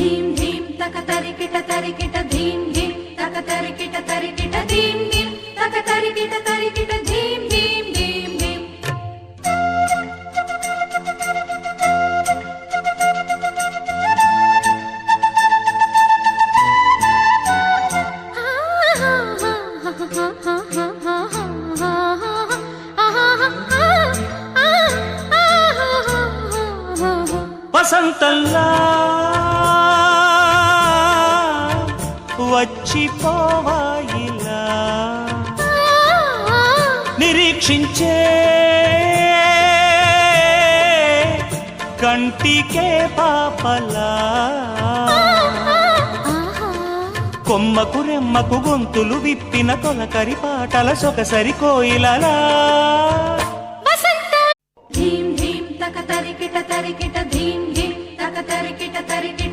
ధీం ధీం తక తరికిట తరికిట ధీం ధీం తక తరికిట తరికిట ధీం ధీం తక తరికిట తరికిట ధీం ధీం ధీం ధీం. వసంతంలా వచ్చిపోవాయిలా నిరీక్షించే కంటికే పాపలా కొమ్మకు రెమ్మకు గొంతులు విప్పిన తొలకరి పాటల సొగసరి కోయిలలా